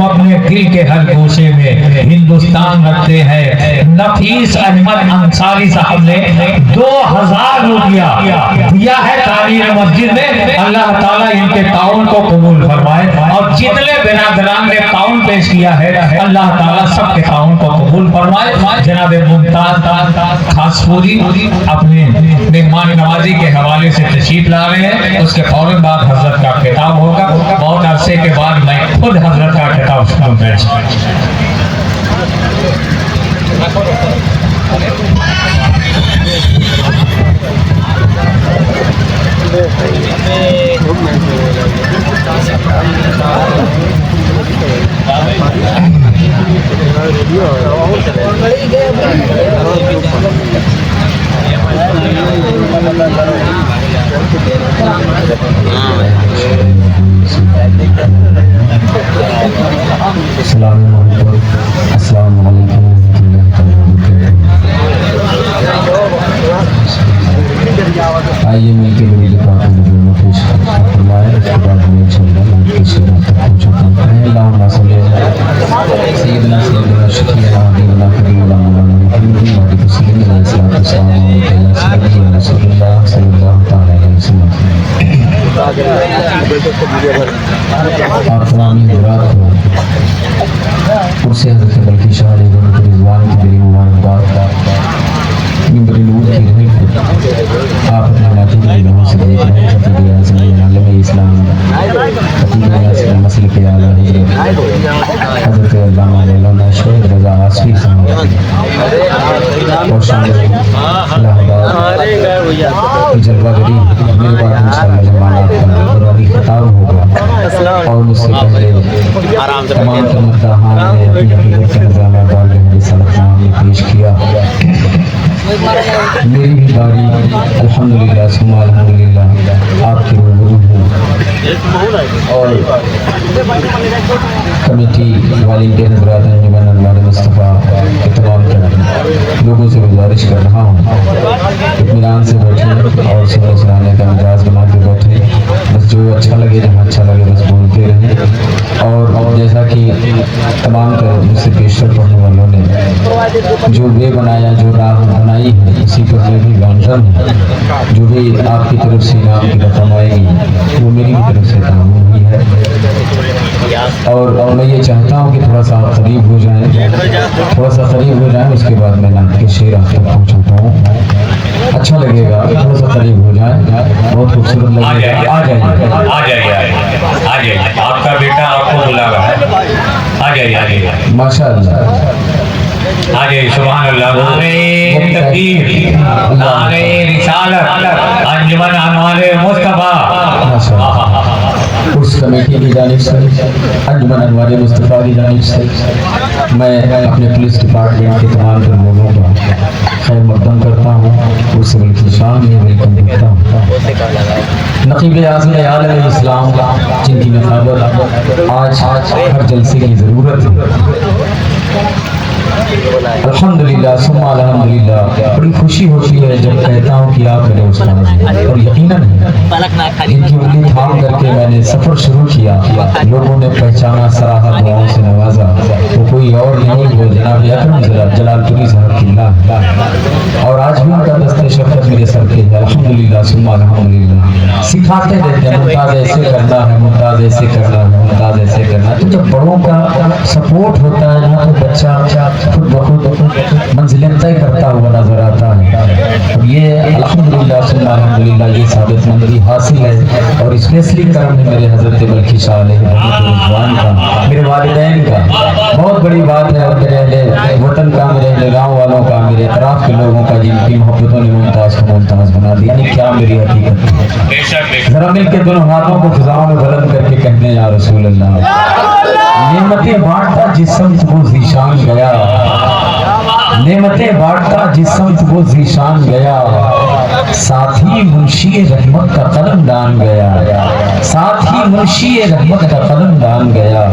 अपने दिल के हर गोशे में हिंदुस्तान रखते हैं। नफीस अहमद अंसारी साहब ने 2000 रुपया दिया है तामीर मस्जिद में। अल्लाह ताला इनके ताउन को कबूल फरमाए और जितने बिरादरान ने ताउन पेश किया है अल्लाह ताला सबके ताउन को कबूल फरमाए। जनाब मुमताज खासपूरी अपने मेहमान नवाजी के हवाले से तशरीफ ला रहे हैं। उसके फौरन बाद हजरत का खिताब होगा। बहुत अरसे के बाद मैं खुद हजरत का खिताब सुनूंगा। आइए मिलकर मेरी दुआ को मुझे पेश फरमाए। उसके बाद हमें इंशाअल्लाह मैं किसी बात तक पहुंचाता हूं। अल्लाहुम्मा सल्ली अला सय्यिदना शफीअना हबीबना करीमना मौलाना मुहम्मद वाली तस्लीम अलैहि सल्लल्लाहु अलैहि वसल्लम। और तमाम हज़रात को उर्से हज़रत बल्कि शाह रिज़वान की दिली मुबारकबाद। मिंबर नूर की रहमत पर आप अपने नाती की निगाहों से देख रहे हैं खतीब आज़म आलम इस्लाम खतीब आज़म मसले के आला हज़रत अल्लामा मौलाना शहीद रज़ा आसफी साहब और शामिल जलवागरी मेरे बाद इंशाअल्लाह जमात का बुरानी खिताब होगा। और उससे पहले तमाम तमद्दाहान ने अपनी हकीकत के नज़ारा डाल रहे सलफ़नाम में पेश किया। मेरी भी बारी अल्हम्दुलिल्लाह सुम्मा अल्हम्दुलिल्लाह आपके रूबरू हूँ। और कमेटी वॉलंटियर हज़रात अंजुमन अनवार मुस्तफ़ा के तमाम लोगों से गुजारिश कर रहा हूँ इत्मीनान से बैठे और सुबह सुनाने का मिजाज बना के बैठे। बस जो अच्छा लगे जहाँ अच्छा लगे बस बोलते रहें। और जैसा कि तमाम कर मुझसे पेशर पढ़ने वालों ने जो वे बनाया जो राह बनाई है उसी पर मैं भी गामजन हूँ। जो भी आपकी तरफ से इनाम की रकम आएगी वो मेरी भी तरफ से काम हुई है। और मैं ये चाहता हूँ कि थोड़ा सा करीब हो जाए, थोड़ा सा करीब हो जाए। उसके बाद मैं नाम के शेर आप तक पहुँचाता हूँ। अच्छा लगेगा थोड़ा सा करीब हो जाए, बहुत खूबसूरत लगेगा। आ जाइए आपका बेटा आपको बुला रहा है। आ जाइए माशाअल्लाह। आगे सुभान अल्लाह। नारे तकबीर, नारे रिसालत, अंजुमन अनवार मुस्तफा। उस कमेटी की जानिब से अंजुमन अनवार मुस्तफा की जानिब से मैं अपने पुलिस डिपार्टमेंट के तमाम लोगों का खैर मकदम करता हूँ। उससे बल्कि शाम में वेलकम करता हूँ। नकीब आज़म आलम इस्लाम जिनकी नफ़ाबत आज हर जलसे की ज़रूरत है। अल्हम्दुलिल्लाह सुम्मा अल्हम्दुलिल्लाह। बड़ी खुशी होती है जब कहता हूँ कि आप मेरे उस्ताद हैं। और यकीनन इनकी उंगली थाम करके मैंने सफ़र शुरू किया। लोगों ने पहचाना, सराहा, दुआओं से नवाजा। वो कोई और नहीं वो जनाब अकरम जलालपुरी साहब की। और आज भी उनका दस्ते शफ़क़त मेरे सर पे है। अल्हम्दुलिल्लाह सुम्मा अल्हम्दुलिल्लाह। सिखाते रहते हैं मुमताज़ ऐसे करना है, मुमताज़ ऐसे करना है, मुमताज़ ऐसे करना है। तो जब बड़ों का सपोर्ट होता है ना तो बच्चा खुद बखुद मंजिलें तय करता हुआ नजर आता है। अब ये अल्हम्दुलिल्लाह सुम्मा अल्हम्दुलिल्लाह ये साबित मंदी हासिल है। और स्पेशली करम है मेरे हज़रत बल्कि शाह रिज़वान का, मेरे वालिदैन का। बहुत बड़ी बात है। और मेरे अहले वतन का, मेरे अहले गाँव वालों का, मेरे अतराफ़ के लोगों का जिनकी मोहब्बतों ने मुमताज़ को मुमताज़ बना दिया। यानी क्या मेरी हकीकत है। ज़रा मिल के दोनों हाथों को फ़िज़ाओं में बुलंद करके कहने या रसूल अल्लाह। नेमतें बांटता जिस समत वो ज़ीशान गया, नेमतें बांटता जिस समत वो ज़ीशान गया। साथी मुंशी रहमत का कदम दान गया, साथी मुंशी रहमत का कदम दान गया।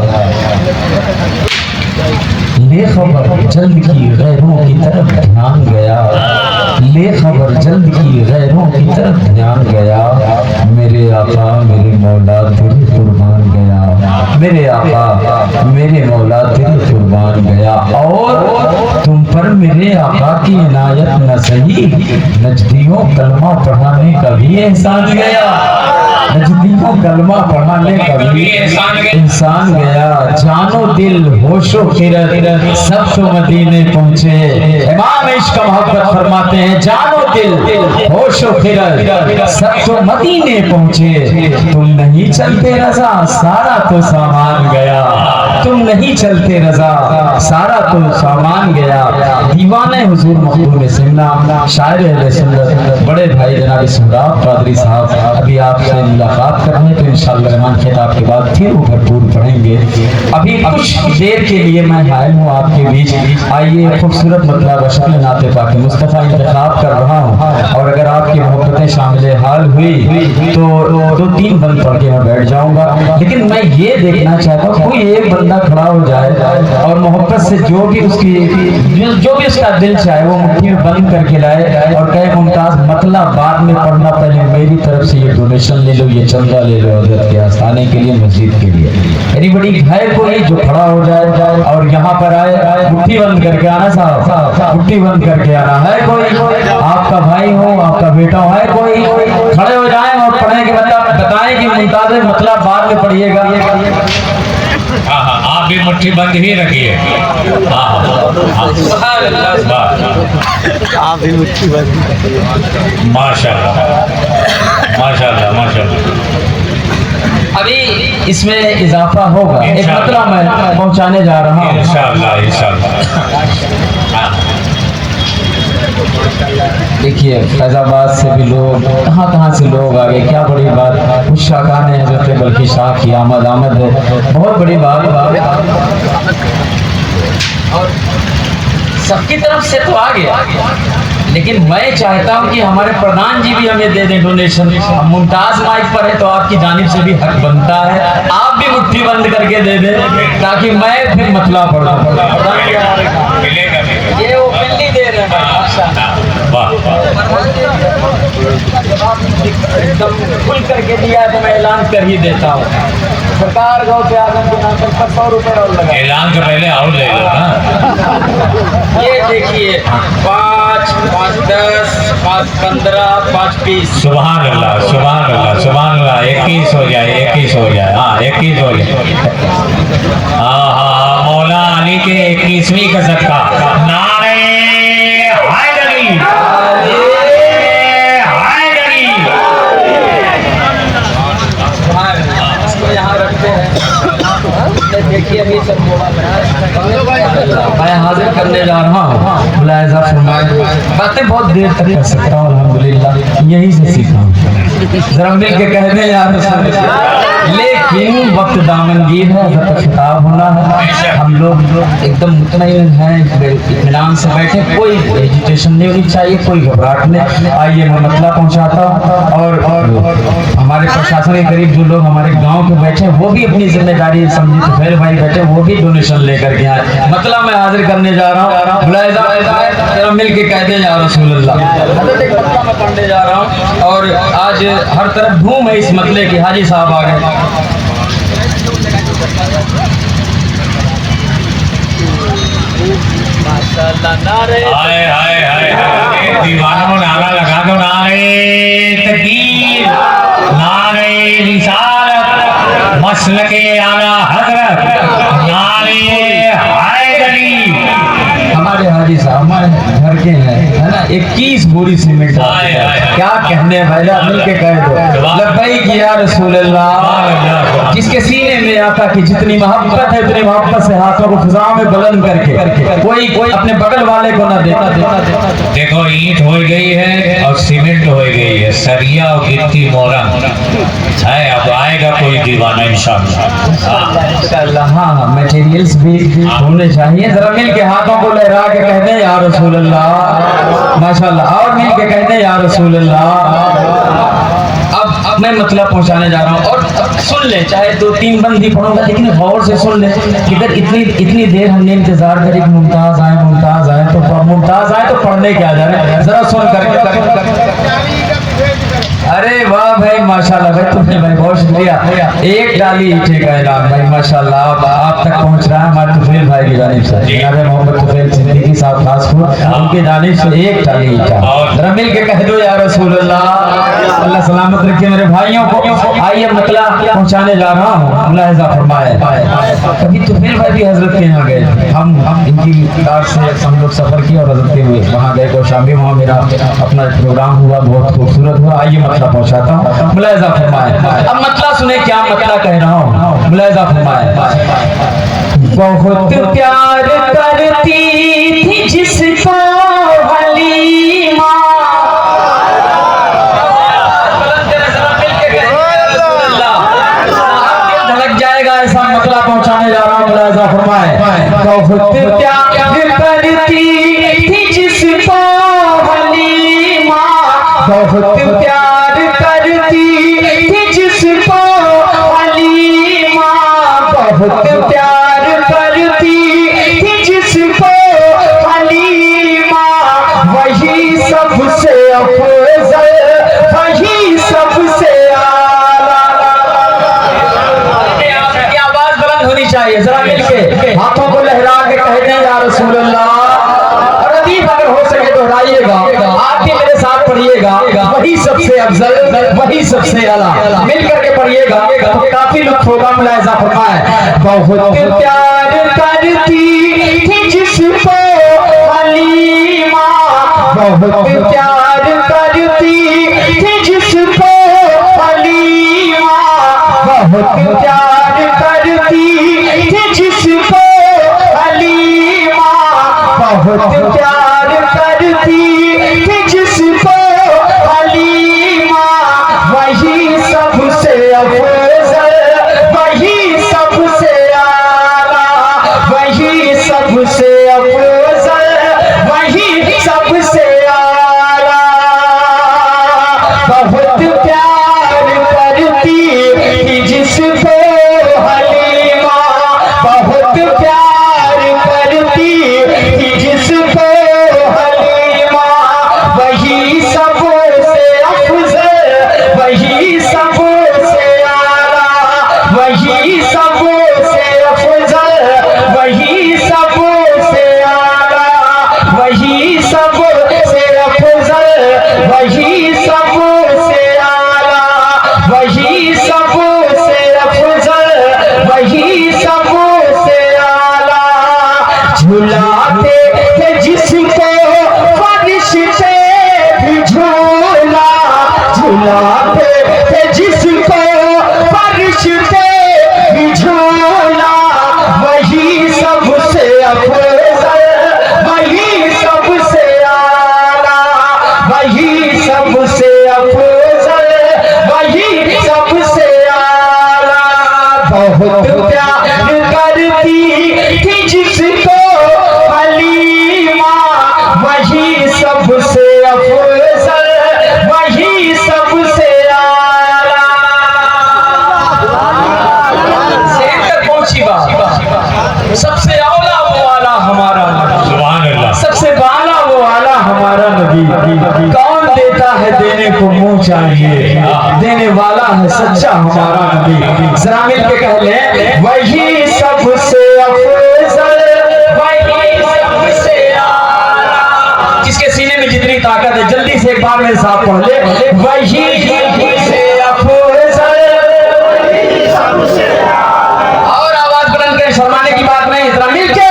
ले खबर जल्द की गैरों की तरफ ध्यान गया, ले खबर जल्द की गैरों की तरफ ध्यान गया, मेरे आका मेरे मौला तेरे कुर्बान गया, मेरे आका मेरे मौला तेरे कुर्बान गया। और तुम पर मेरे आका की इनायत न सही, नजदियों कलमा पढ़ाने का भी एहसान गया, नजदियों कलमा पढ़ाने का भी इंसान गया। जानो दिल होशो खिरत सब तो मदीने पहुंचे। इमाम इश्क मोहब्बत फरमाते हैं, जानो दिल होशो खिरत सब तो मदीने पहुंचे। तुम नहीं चलते रजा सारा तो सामान गया, तुम नहीं चलते रजा सारा तो सामान गया। दीवाने हुजूर मखदूम सिन्ना शायर अहले सुन्नत बड़े भाई जनाब सुहराब कादरी साहब अभी आपसे मुलाकात करने तो इंशाअल्लाह रहमान खिताब के बाद फिर वो भरपूर पढ़ेंगे। अभी कुछ देर के लिए मैं हायल हूँ आपके बीच। आइए खूबसूरत मतलब शक्ल नाते पाके मुस्तफ़ा इंतखाब कर रहा हूँ, और अगर आपकी मोहब्बतें शामिल हाल हुई तो 2-3 बंद पढ़ के मैं बैठ जाऊंगा। लेकिन मैं ये देखना चाहता हूँ कोई एक बंदा खड़ा हो जाए और मोहब्बत से जो भी उसका दिल चाहे वो मुट्ठी में बंद करके लाए और कहे मुमताज मतलब बाद में पढ़ना, पहले मेरी तरफ से ये डोनेशन ले लो, ये चंदा ले लो हजरत के आस्थाने के लिए, मस्जिद के लिए। एनीबॉडी है कोई जो खड़ा हो जाए और यहाँ पर आए? मुट्ठी बंद करके आना साहब, मुट्ठी बंद करके आना है। कोई आपका भाई हो, आपका बेटा हो, है कोई? खड़े हो जाए और पढ़े कि बताएं कि मुमताज मतलब बाद में पढ़िएगा। हाँ, आप भी मुट्ठी बंद ही रखिए। आप भी मुट्ठी बंद। माशाल्लाह माशाल्लाह माशाल्लाह। अभी इसमें इजाफा होगा, एक मतलब मैं पहुंचाने जा रहा हूँ इंशाअल्लाह इंशाअल्लाह। देखिए फैजाबाद से भी लोग कहाँ से लोग आ गए, क्या बड़ी बात। उस शाखान है हजरत बल्कि शाह की आमद है, बहुत बड़ी बात। और सबकी तरफ से तो आ गया, लेकिन मैं चाहता हूं कि हमारे प्रधान जी भी हमें दे दें डोनेशन। अब मुमताज माइक पर है तो आपकी जानिब से भी हक बनता है, आप भी मुट्ठी बंद करके दे दें ताकि मैं फिर मतला पढ़ूं। ये ओपनली दे रहे हैं, एकदम खुल करके दिया तो मैं ऐलान कर ही देता हूँ। सरकार गौ के आगम के नाम पर 100 रुपए और लगा। ऐलान से पहले और ले लो ना। ये देखिए 5, 5, 10, 5, 15, 5, 20। सुभान अल्लाह सुभान अल्लाह सुभान अल्लाह। 21 हो जाए, 21 हो जाए। हाँ 21 हो जाए। हाँ मौला अली के 21वीं का सदका। नारे हैदरी हैदरी। इसको यहाँ रखते हैं। देखिए अभी सब मैं हाजिर करने जा रहा हूँ। मुलाहिजा फरमाए, बातें बहुत देर तक कर सकता हूँ अल्हम्दुलिल्लाह, यहीं से सीखा हूँ। जरा मिल के कह दें यार, लेकिन वक्त दामनगीर है, जब खिताब होना है। हम लोग एकदम मुतमईन हैं, इत्मीनान से बैठे, कोई हेजिटेशन नहीं होनी चाहिए, कोई घबराहट नहीं। आइए मैं मतलब पहुँचाता हूँ। और हमारे प्रशासन के करीब जो लोग हमारे गाँव के बैठे वो भी अपनी जिम्मेदारी समझे, तो फिर भाई बैठे वो भी डोनेशन लेकर के आए। मतलब मैं हाजिर करने जा रहा हूँ। जरा मिल के कहते जा रसूलुल्लाह, मैं पढ़ने जा रहा हूँ। और आज हर तरफ धूम है इस मतले की। हाजी साहब आ गए। हाय हाय हाय हाय। दीवानों नारा लगा दो, नारे तकबीर, नारे रिसालत, मसलके आला हजरत, नारे हैदरी। हमारे हाजी साहब हमारे घर के हैं, है ना। 21 बोरी सीमेंट। क्या कहने भैया, मिल के कह दो लब्बैक या रसूल अल्लाह। जिसके सीने में आका की जितनी मोहब्बत है, उतनी मोहब्बत से हाथों को फिजाओं में बुलंद करके कोई अपने बगल वाले को ना देता। देखो ईंट हो गई है और सीमेंट हो गई है, सरिया और गिट्टी मोरा है। अब आएगा कोई दीवाना इंशाअल्लाह। हाँ मटेरियल्स भी होने चाहिए। जरा मिल के हाथों को लहरा के कहते हैं या रसूल अल्लाह, माशाअल्लाह। और मिल के कहते हैं या रसूल अल्लाह। अब अब मैं मतलब पहुंचाने जा रहा हूँ, और अब सुन ले, चाहे 2-3 बंद भी पढ़ूंगा, लेकिन गौर से सुन ले कि अगर इतनी देर हमने इंतजार करी कि मुमताज आए तो पढ़ने क्या जा रहे हैं, जरा सुन करके। अरे वाह भाई, माशाल्लाह भाई, तुमने भाई बहुत शुक्रिया। एक डाली ईंटे का ऐलान भाई, माशाल्लाह आप तक पहुंच रहा है हमारे तुफैल भाई की जानिब से, जनाब मोहम्मद तुफैल सिद्दीकी साहब खासपुर, उनकी जानिब से एक डाली ईंटा। जरा मिल के कह दो या रसूल अल्लाह, अल्लाह सलामत रखे मेरे भाइयों को। आइए मतला पहुंचाने जा रहा हूँ, मुलाहिजा फरमाए। कभी तुफैल भाई भी हजरत के यहाँ गए, हम इनकी कार से हम लोग सफर किया और हजरत के हुए वहाँ गए, कौशाम्बी, वहाँ मेरा अपना प्रोग्राम हुआ, बहुत खूबसूरत हुआ। आइए मतला पहुंचाता हूँ, मुलाहिजा फरमाए। अब मतला सुने क्या मतला कह रहा हूँ, मुलाहिजा फरमाए। बहुत प्यार करती थी जिसको हलीमा, धड़क जाएगा ऐसा मतला पहुंचाने जा रहा हूँ, मुलाहिजा फरमाए। बहुत प्यार करती थी जिसको हलीमा, बहुत प्यार करती थी जिसको हलीमा, बहुत प्यार करती थी जिसको हलीमा, वही सबसे अफजल, वही सबसे आला। आपकी आवाज बुलंद होनी चाहिए, जरा मिलके हाथों को लहरा के कहते हैं या रसूल अल्लाह। और अदीब अगर हो सके तो दोहराइएगा, आप भी मेरे साथ पढ़िएगा, वही सबसे अफजल, वही सबसे आला, मिल करके पढ़िएगा तो काफी लुत्फ होगा। मुलाहिजा फरमाए। बहुत प्यार करती थी जिसको हलीमा, बहुत प्यार करती थी जिसको हलीमा, बहुत प्यार करती थी जिसको हलीमा, बहुत प्यार करती थी जिसको हलीमा, वही सबसे अफजल, वही सबसे आला, वही सबसे अफजल, वही सबसे आला। बहुत प्यार करती थी जिसको हलीमा, बहुत प्यार करती थी जिसको हलीमा, वही सबसे अफजल, वही सबसे आला, वही सबसे अफजल, वही सबसे आला, वही सबसे अफजल, वही सबसे आला, वही सबसे अफजल, वही सबसे आला। झुलाते थे जिसको फरिश्ते भी झूला, झुलाते थे जिसको फरिश्ते भी झूला, वही सबसे अफजल, वही सबसे आला, वही सबसे अफजल, वही सबसे आला। बहुत प्यार करती थी जिसको हलीमा, वही सबसे अफजल, वही सबसे आला। शेर तक पहुंची बात। सबसे औला वो आला हमारा नबी, सुभान अल्लाह। सबसे बाला वो आला हमारा नबी। कौन देता है देने को मुंह चाहिए, देने वाला है सच्चा हमारा नबी। जरा मिल के कह ले, वही सबसे अफजल, वही सबसे आला। जिसके सीने में जितनी ताकत है जल्दी से एक बार मेरे साथ पढ़ ले, वही सबसे अफजल, वही सबसे आला। और आवाज बुलंद कर, शर्माने की बात नहीं, जरा मिल के,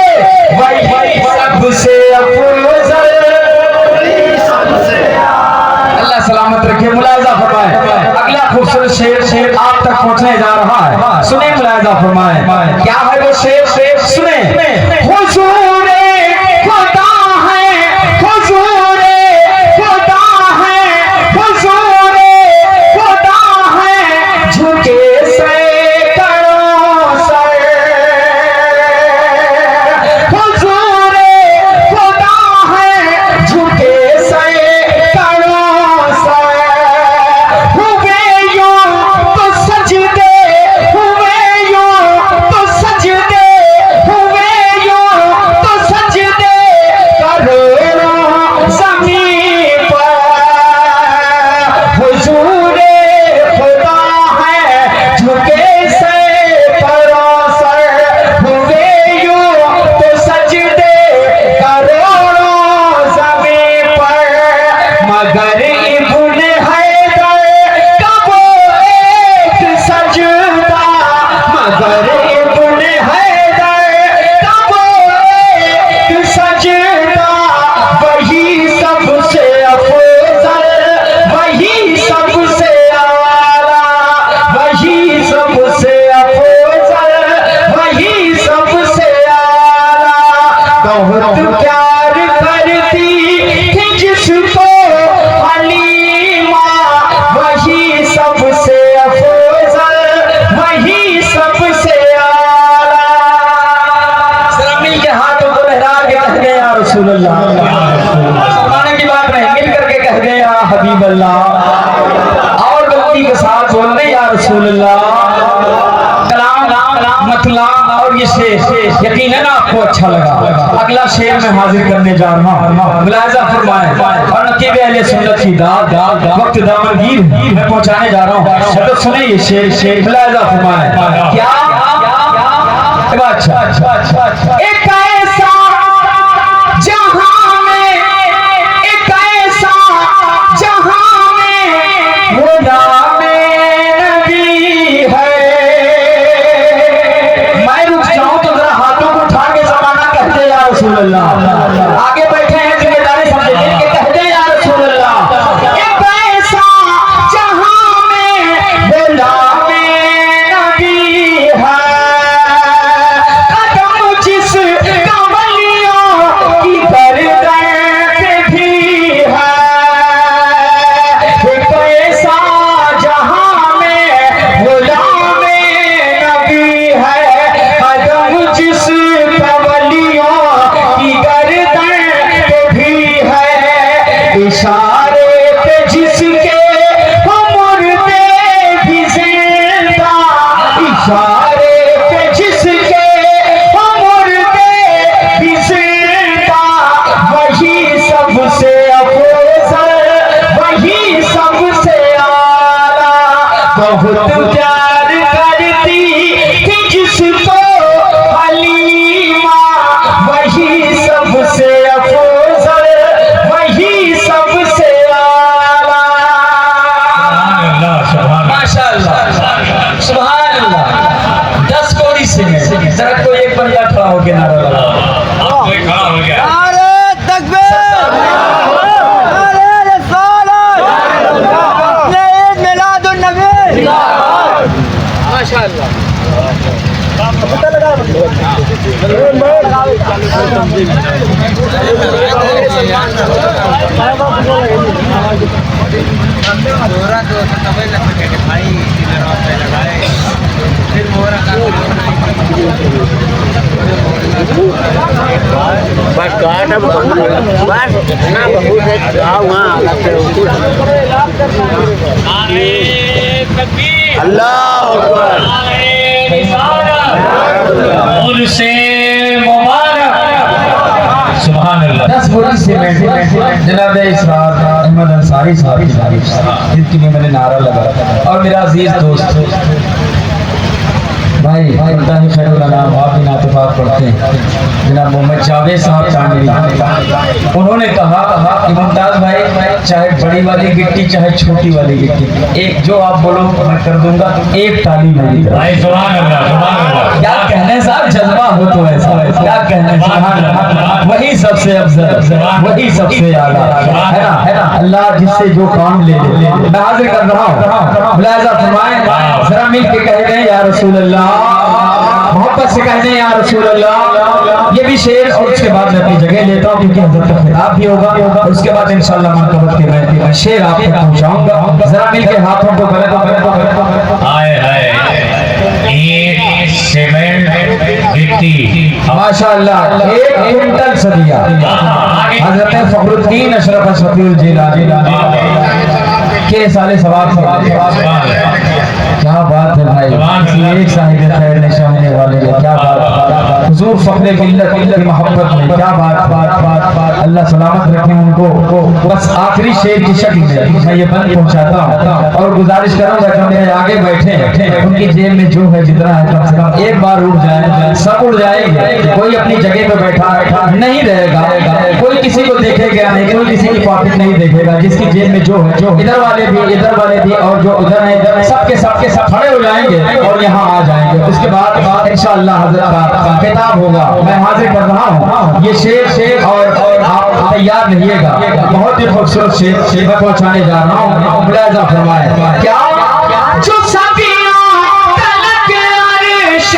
वही सबसे अफजल, वही सबसे आला। अल्लाह सलामत रखे। मुलाहिजा फरमाए। अगला खूबसूरत शेर आप तक पहुंचने जा रहा है, सुने मुलाहिजा फरमाए। क्या है वो शेर, सुने। हुजूरे खुदा है, हुजूरे खुदा है, हुजूरे खुदा है, झुके सैकड़ों सर, हुजूरे खुदा है, झुके सैकड़ों सर, हुए यूं बहुत प्यार करती थी जिसको हलीमा, वही सबसे अफजल, वही सबसे आला। जरा मिल के हाथों को लहरा के कह गए या रसूल अल्लाह, माने की बात नहीं, मिल करके कह गए या हबीब अल्लाह, और गलती के साथ बोल रहे या रसूल अल्लाह। मतला और ये शेर यकीनन आपको अच्छा लगा। अगला शेर में हाजिर करने जा रहा हूँ, मुलाहिजा फरमाएं और नकीब अहले सुन्नत की दाद वक्त दामनगीर मैं पहुंचाने जा रहा हूँ। तो सुने ये शेर मुलाहिजा फरमाएं क्या अच्छा एक ऐसा जहां में, एक ऐसा जहां में वो नाम नबी है। मैं रुक जाऊं तो जरा हाथों को उठा के जमाना कहते या रसूल अल्लाह। आगे बैठे हैं जिम्मेदारी समझे के कहते या रसूल अल्लाह। एक ऐसा जहां में वो नाम नबी है, कदम जिस कमलियों की गर्दन पे भी है। एक ऐसा जहां में वो नाम नबी है, कदम जिस कमलियों की गर्दन पे भी है। इशारे पे जिसके हम मुर्दे भी जिंदा, इशारे पे जिसके हम मुर्दे भी जिंदा, वही सबसे अफजल, वही सबसे आला। बहुत प्यार करती थी जिसको हलीमा, वही सबसे अफजल, वही सबसे आला। माशाअल्लाह सुभान अल्लाह। 10 कोड़ी से जरा कोई एक बंदा खड़ा होके नारा लगा। खड़ा हो गया। नारे तकबीर, नारे रिसालत, ईद मिलादुन नबी। माशाअल्लाह। बस काटा बस ना बहुत है आओ वहाँ अल्लाह अकबर। उनसे मुबारक सुभान अल्लाह। 10 बोरी से मैं जनाब इसरार अहमद अंसारी साहब की तारीफ जिनके लिए मैंने नारा लगा, और मेरा अजीज दोस्त भाई अल्लाह खैरुल अनाम आप भी नातफात पढ़ते हैं जनाब मोहम्मद जावेद साहब चांदनी, उन्होंने कहा कि मुमताज भाई चाहे बड़ी वाली गिट्टी चाहे छोटी वाली गिट्टी, एक जो आप बोलो मैं कर दूंगा, एक ताली मेरी। भाई सुभान अल्लाह सुभान अल्लाह। क्या कहने साहब, जज्बा हो तो ऐसा, क्या कहने साहब, वही सबसे अफजल, वही सबसे आला है ना। अल्लाह जिससे जो काम ले ले। मैं हाजिर कर रहा हूँ, मुलाहिजा फरमाएं जरा मिल के कह दें या रसूल अल्लाह, मोहब्बत से कह दें या रसूल अल्लाह। ये भी शेर और उसके बाद मैं अपनी जगह लेता हूँ क्योंकि हज़रत का खिताब भी होगा, और उसके बाद इंशाअल्लाह मनक़बत के मैं शेर आप तक पहुँचाऊंगा। जरा मिल के हाथों को हाय हाय ईंट सीमेंट गिट्टी माशाअल्लाह 1 क्विंटल सदिया हजरत फखरुद्दीन अशरफ शफीउल जिलानी के साले सवाब से। क्या बात है भाई, एक साहिब खैर निशाने वाले, क्या बात, हुजूर फखरे मिल्लत की मोहब्बत में, क्या बात बात बात बात। अल्लाह सलामत रखे उनको। बस आखिरी शेर की शक्ल में मैं ये बंद पहुंचाता हूँ, और गुजारिश करूंगा जो मेरे आगे बैठे उनकी जेब में जो है जितना है कम से कम एक बार उड़ जाए, सब उड़ जाएंगे, कोई अपनी जगह पे बैठा नहीं रहेगा, कोई किसी को देखेगा नहीं, कोई किसी की पॉकेट नहीं देखेगा, जिसकी जेब में जो है, जो इधर वाले भी और जो उधर है सबके सबके सब खड़े हो जाएंगे और यहाँ आ जाएंगे। उसके बाद इंशाअल्लाह हज़रत का खिताब होगा। मैं हाजिर कर रहा हूँ ये शेर और आप तैयार रहिएगा, बहुत ही खूबसूरत शेर मैं पहुँचाने जा रहा हूँ। मुलाहिजा फरमाएं क्या जो सदियों तलक अर्श